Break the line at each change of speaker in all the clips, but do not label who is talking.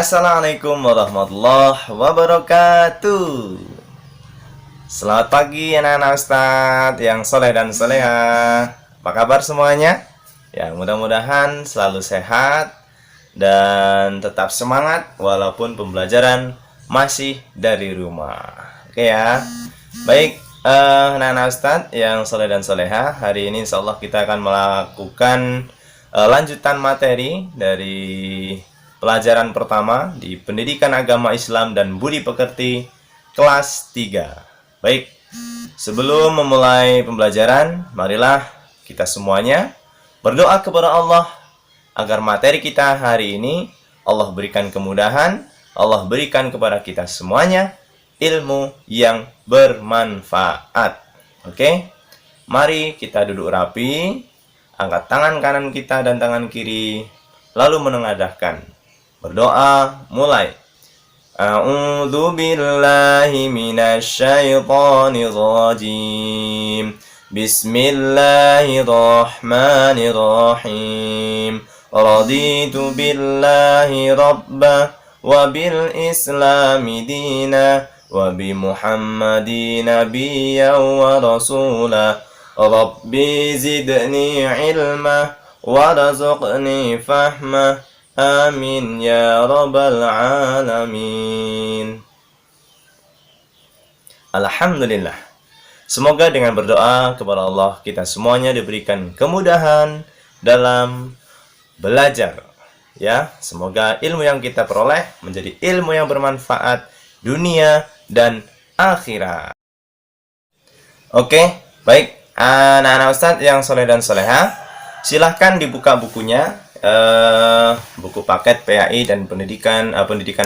Assalamualaikum warahmatullahi wabarakatuh. Selamat pagi anak-anak Ustadz yang soleh dan soleha. Apa kabar semuanya? Ya, mudah-mudahan selalu sehat dan tetap semangat walaupun pembelajaran masih dari rumah. Oke ya. Baik, anak-anak Ustadz yang soleh dan soleha, hari ini insya Allah kita akan melakukan lanjutan materi dari pelajaran pertama di Pendidikan Agama Islam dan Budi Pekerti kelas 3. Baik, sebelum memulai pembelajaran, marilah kita semuanya berdoa kepada Allah agar materi kita hari ini Allah berikan kemudahan, Allah berikan kepada kita semuanya ilmu yang bermanfaat. Oke? Mari kita duduk rapi, angkat tangan kanan kita dan tangan kiri, lalu menengadahkan. Berdoa mulai. A'udzu billahi minasyaitonir rajim. Bismillahirrahmanirrahim. Raditu billahi rabba wa bil islami dina wa bi Muhammadin nabiyyan wa rasula. Rabbi zidni ilma warzuqni fahma. Amin ya rabbal alamin. Alhamdulillah. Semoga dengan berdoa kepada Allah kita semuanya diberikan kemudahan dalam belajar. Ya, semoga ilmu yang kita peroleh menjadi ilmu yang bermanfaat dunia dan akhirat. Oke, baik anak-anak Ustadz yang soleh dan soleha, silahkan dibuka bukunya. Buku paket PAI dan pendidikan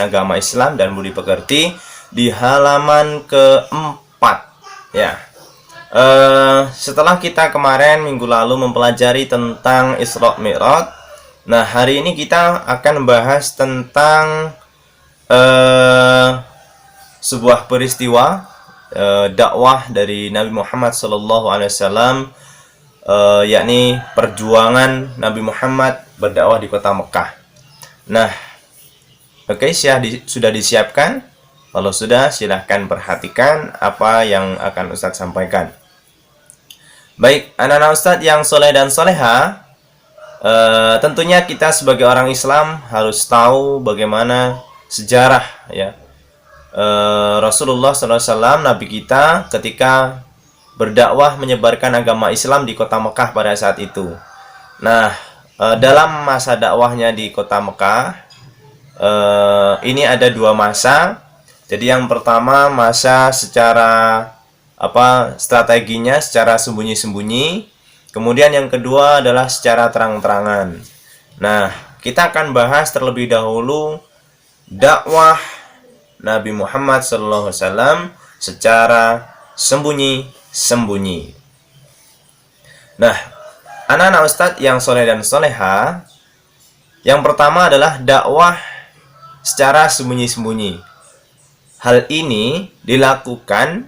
agama Islam dan Budi Pekerti di halaman keempat. Ya, setelah kita kemarin minggu lalu mempelajari tentang Isra Mi'raj, nah hari ini kita akan bahas tentang sebuah peristiwa dakwah dari Nabi Muhammad SAW, yakni perjuangan Nabi Muhammad berdakwah di kota Mekah. Nah, oke, sudah disiapkan? Kalau sudah, silahkan perhatikan apa yang akan Ustadz sampaikan. Baik, anak-anak Ustadz yang soleh dan soleha, tentunya kita sebagai orang Islam harus tahu bagaimana sejarah ya Rasulullah SAW, Nabi kita, ketika berdakwah menyebarkan agama Islam di kota Mekah pada saat itu. Nah, dalam masa dakwahnya di kota Mekah, ini ada dua masa. Jadi yang pertama masa secara strateginya secara sembunyi-sembunyi. Kemudian yang kedua adalah secara terang-terangan. Nah, kita akan bahas terlebih dahulu dakwah Nabi Muhammad SAW secara sembunyi-sembunyi. Nah, anak-anak Ustadz yang soleh dan soleha, yang pertama adalah dakwah secara sembunyi-sembunyi. Hal ini dilakukan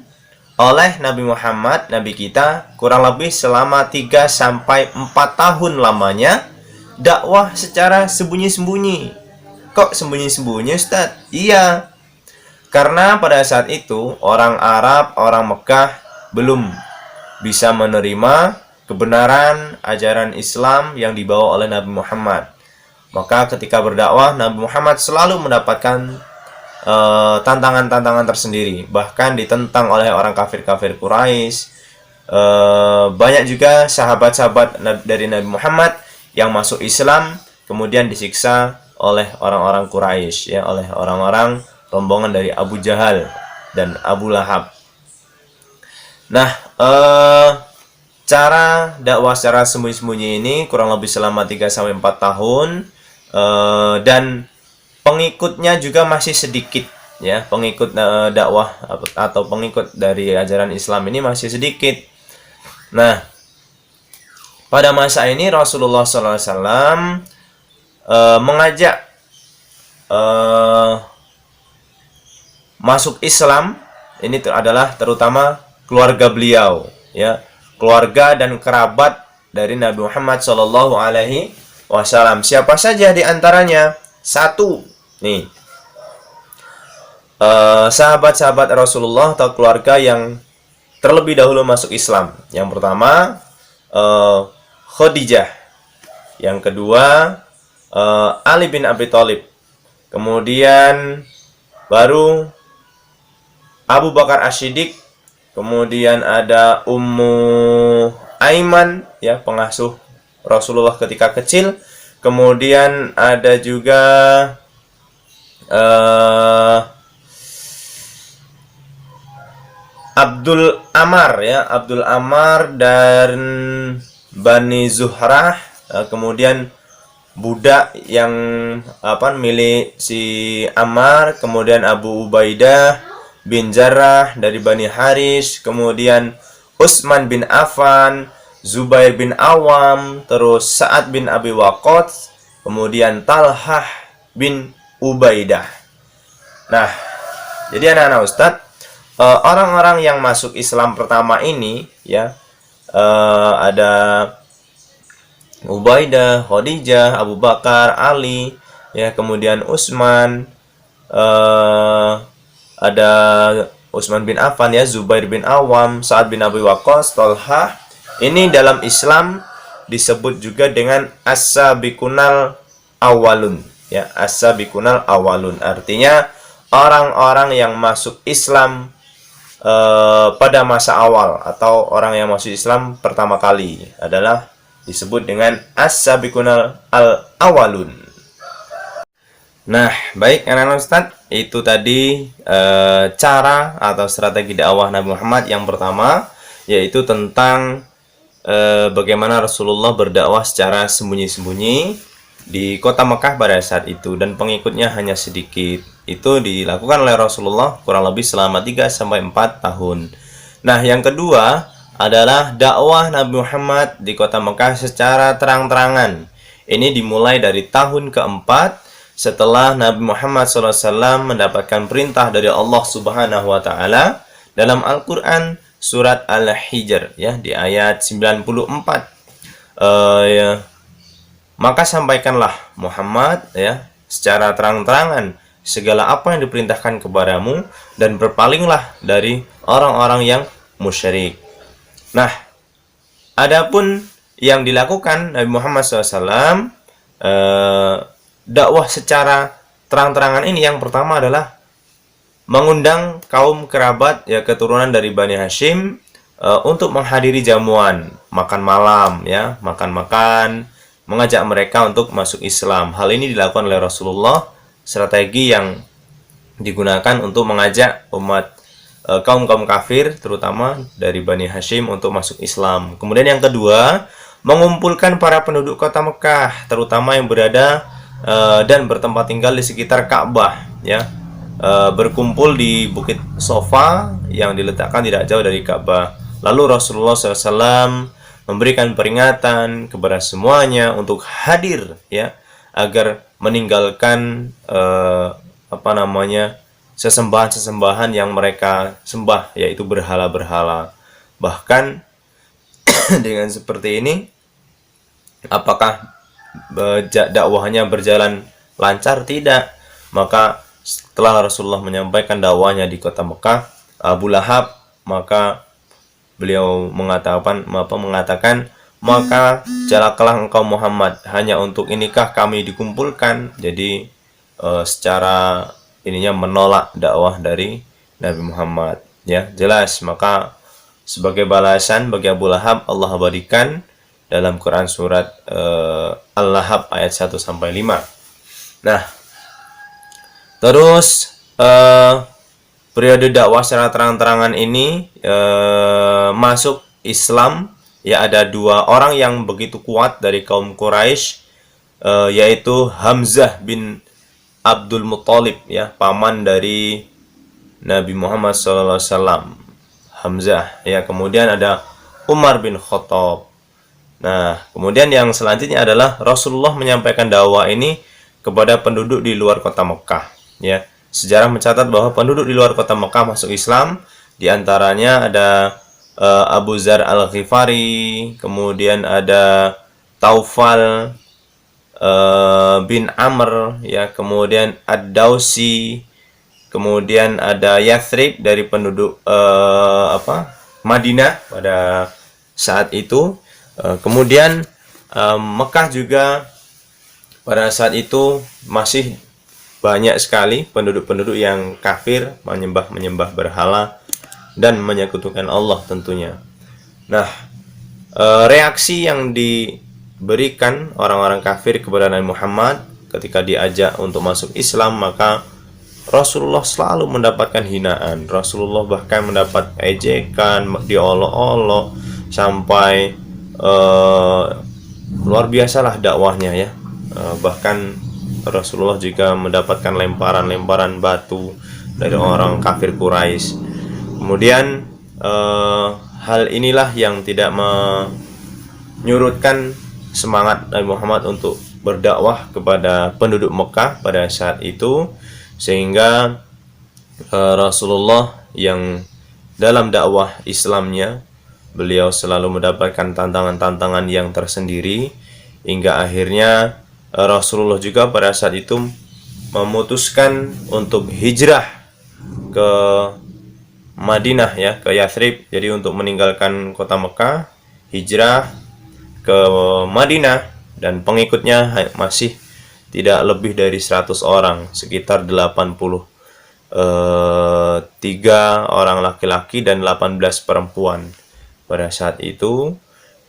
oleh Nabi Muhammad, Nabi kita, kurang lebih selama 3-4 tahun lamanya dakwah secara sembunyi-sembunyi. Kok sembunyi-sembunyi, Ustadz? Iya, karena pada saat itu orang Arab, orang Mekah belum bisa menerima kebenaran ajaran Islam yang dibawa oleh Nabi Muhammad. Maka ketika berdakwah, Nabi Muhammad selalu mendapatkan tantangan-tantangan tersendiri. Bahkan ditentang oleh orang kafir-kafir Quraisy. Banyak juga sahabat-sahabat dari Nabi Muhammad yang masuk Islam kemudian disiksa oleh orang-orang Quraisy, ya, oleh orang-orang rombongan dari Abu Jahal dan Abu Lahab. Nah, cara dakwah secara sembunyi-sembunyi ini kurang lebih selama 3-4 tahun, dan pengikutnya juga masih sedikit, ya. Pengikut dakwah atau pengikut dari ajaran Islam ini masih sedikit. Nah, pada masa ini Rasulullah SAW mengajak masuk Islam. Ini adalah terutama keluarga beliau, ya, keluarga dan kerabat dari Nabi Muhammad SAW. Siapa saja di antaranya? 1. Nih, sahabat-sahabat Rasulullah atau keluarga yang terlebih dahulu masuk Islam. Yang pertama, Khadijah. Yang kedua, Ali bin Abi Thalib. Kemudian baru Abu Bakar As-Siddiq. Kemudian ada Ummu Aiman, ya, pengasuh Rasulullah ketika kecil. Kemudian ada juga Abdul Ammar, ya, Abdul Ammar dan Bani Zuhrah. Kemudian budak yang milik si Ammar, kemudian Abu Ubaidah bin Jarrah dari Bani Haris, kemudian Utsman bin Affan, Zubair bin Awam, terus Sa'ad bin Abi Waqqas, kemudian Talhah bin Ubaidah. Nah, jadi anak-anak Ustadz, orang-orang yang masuk Islam pertama ini, ya, ada Ubaidah, Khadijah, Abu Bakar, Ali, ya, kemudian Utsman, ada Utsman bin Affan, ya, Zubair bin Awam, Sa'ad bin Abi Waqqas, Talhah. Ini dalam Islam disebut juga dengan as-sabiqunal awalun, ya, as-sabiqunal awalun. Artinya orang-orang yang masuk Islam pada masa awal, atau orang yang masuk Islam pertama kali adalah disebut dengan as-sabiqunal al-awalun. Nah, baik anak-anak Ustadz, itu tadi cara atau strategi dakwah Nabi Muhammad yang pertama, yaitu tentang bagaimana Rasulullah berdakwah secara sembunyi-sembunyi di kota Mekah pada saat itu, dan pengikutnya hanya sedikit. Itu dilakukan oleh Rasulullah kurang lebih selama 3-4 tahun. Nah, yang kedua adalah dakwah Nabi Muhammad di kota Mekah secara terang-terangan. Ini dimulai dari tahun keempat setelah Nabi Muhammad SAW mendapatkan perintah dari Allah Subhanahu wa Ta'ala dalam Al-Quran surat Al-Hijr, ya, di ayat 94. Ya, maka sampaikanlah Muhammad, ya, secara terang-terangan segala apa yang diperintahkan kepadamu, dan berpalinglah dari orang-orang yang musyrik. Nah, adapun yang dilakukan Nabi Muhammad SAW dakwah secara terang-terangan ini, yang pertama adalah mengundang kaum kerabat, ya, keturunan dari Bani Hashim untuk menghadiri jamuan makan malam, ya, makan-makan, mengajak mereka untuk masuk Islam. Hal ini dilakukan oleh Rasulullah, strategi yang digunakan untuk mengajak umat kaum-kaum kafir, terutama dari Bani Hashim, untuk masuk Islam. Kemudian yang kedua, mengumpulkan para penduduk kota Mekah, terutama yang berada dan bertempat tinggal di sekitar Ka'bah, ya, berkumpul di Bukit Sofa yang diletakkan tidak jauh dari Ka'bah. Lalu Rasulullah SAW memberikan peringatan kepada semuanya untuk hadir, ya, agar meninggalkan sesembahan-sesembahan yang mereka sembah, yaitu berhala-berhala. Bahkan dengan seperti ini, apakah dakwahnya berjalan lancar? Tidak. Maka setelah Rasulullah menyampaikan dakwahnya di kota Mekah, Abu Lahab, maka beliau mengatakan, maka celakalah engkau Muhammad, hanya untuk inikah kami dikumpulkan. Jadi secara ininya menolak dakwah dari Nabi Muhammad, ya, jelas. Maka sebagai balasan bagi Abu Lahab, Allah abadikan dalam Quran surat Al-Lahab ayat 1-5. Nah, terus periode dakwah secara terang-terangan ini masuk Islam, ya, ada 2 orang yang begitu kuat dari kaum Quraisy, yaitu Hamzah bin Abdul Muthalib, ya, paman dari Nabi Muhammad SAW. Hamzah, ya. Kemudian ada Umar bin Khattab. Nah, kemudian yang selanjutnya adalah Rasulullah menyampaikan dakwah ini kepada penduduk di luar kota Mekah, ya. Sejarah mencatat bahwa penduduk di luar kota Mekah masuk Islam, di antaranya ada Abu Dzar Al-Ghifari, kemudian ada Taufal bin Amr, ya, kemudian Ad-Dausi, kemudian ada Yathrib dari penduduk Madinah pada saat itu. Kemudian Mekah juga pada saat itu masih banyak sekali penduduk-penduduk yang kafir, menyembah berhala dan menyekutukan Allah tentunya. Nah, reaksi yang diberikan orang-orang kafir kepada Nabi Muhammad ketika diajak untuk masuk Islam, maka Rasulullah selalu mendapatkan hinaan. Rasulullah bahkan mendapat ejekan, diolok-olok, sampai luar biasalah dakwahnya, ya. Bahkan Rasulullah juga mendapatkan lemparan-lemparan batu dari orang kafir Quraisy. Kemudian hal inilah yang tidak menyurutkan semangat Nabi Muhammad untuk berdakwah kepada penduduk Mekah pada saat itu, sehingga Rasulullah yang dalam dakwah Islamnya beliau selalu mendapatkan tantangan-tantangan yang tersendiri, hingga akhirnya Rasulullah juga pada saat itu memutuskan untuk hijrah ke Madinah, ya, ke Yathrib. Jadi untuk meninggalkan kota Mekah, hijrah ke Madinah, dan pengikutnya masih tidak lebih dari 100 orang, sekitar 83 orang laki-laki dan 18 perempuan pada saat itu.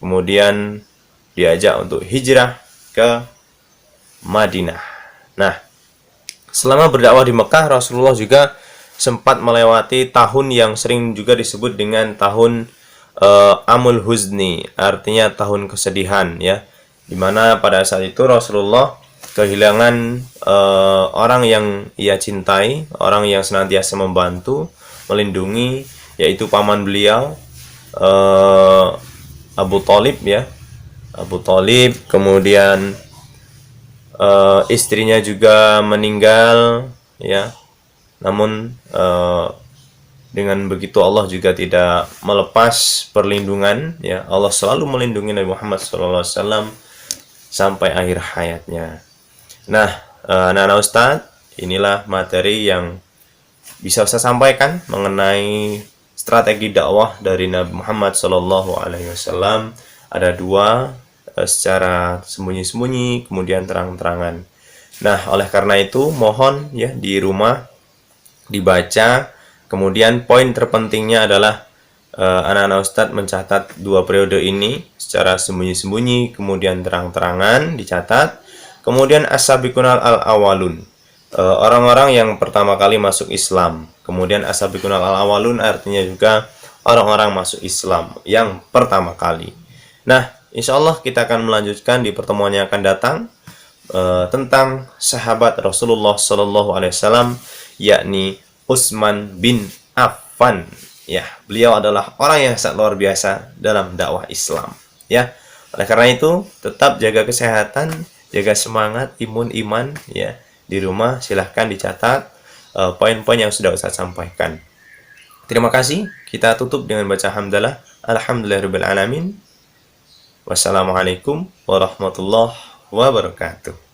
Kemudian diajak untuk hijrah ke Madinah. Nah, selama berdakwah di Mekah, Rasulullah juga sempat melewati tahun yang sering juga disebut dengan tahun Amul Huzni, artinya tahun kesedihan, ya, dimana pada saat itu Rasulullah kehilangan orang yang ia cintai, orang yang senantiasa membantu, melindungi, yaitu paman beliau, Abu Thalib, ya, Abu Thalib. Kemudian istrinya juga meninggal, ya. Namun dengan begitu Allah juga tidak melepas perlindungan, ya. Allah selalu melindungi Nabi Muhammad SAW sampai akhir hayatnya. Nah, anak-anak Ustadz, inilah materi yang bisa saya sampaikan mengenai strategi dakwah dari Nabi Muhammad SAW. Ada dua, secara sembunyi-sembunyi, kemudian terang-terangan. Nah, oleh karena itu mohon, ya, di rumah dibaca. Kemudian poin terpentingnya adalah anak-anak Ustadz mencatat dua periode ini secara sembunyi-sembunyi, kemudian terang-terangan dicatat. Kemudian as-sabiqunal al-awwalun, orang-orang yang pertama kali masuk Islam. Kemudian as-sabiqunal al-awwalun artinya juga orang-orang masuk Islam yang pertama kali. Nah, insya Allah kita akan melanjutkan di pertemuan yang akan datang tentang sahabat Rasulullah SAW, yakni Utsman bin Affan. Ya, beliau adalah orang yang sangat luar biasa dalam dakwah Islam. Ya, oleh karena itu tetap jaga kesehatan, jaga semangat, iman, ya. Di rumah silahkan dicatat poin-poin yang sudah Ustaz sampaikan. Terima kasih. Kita tutup dengan baca hamdalah. Alhamdulillahirabbil alamin. Wassalamualaikum warahmatullahi wabarakatuh.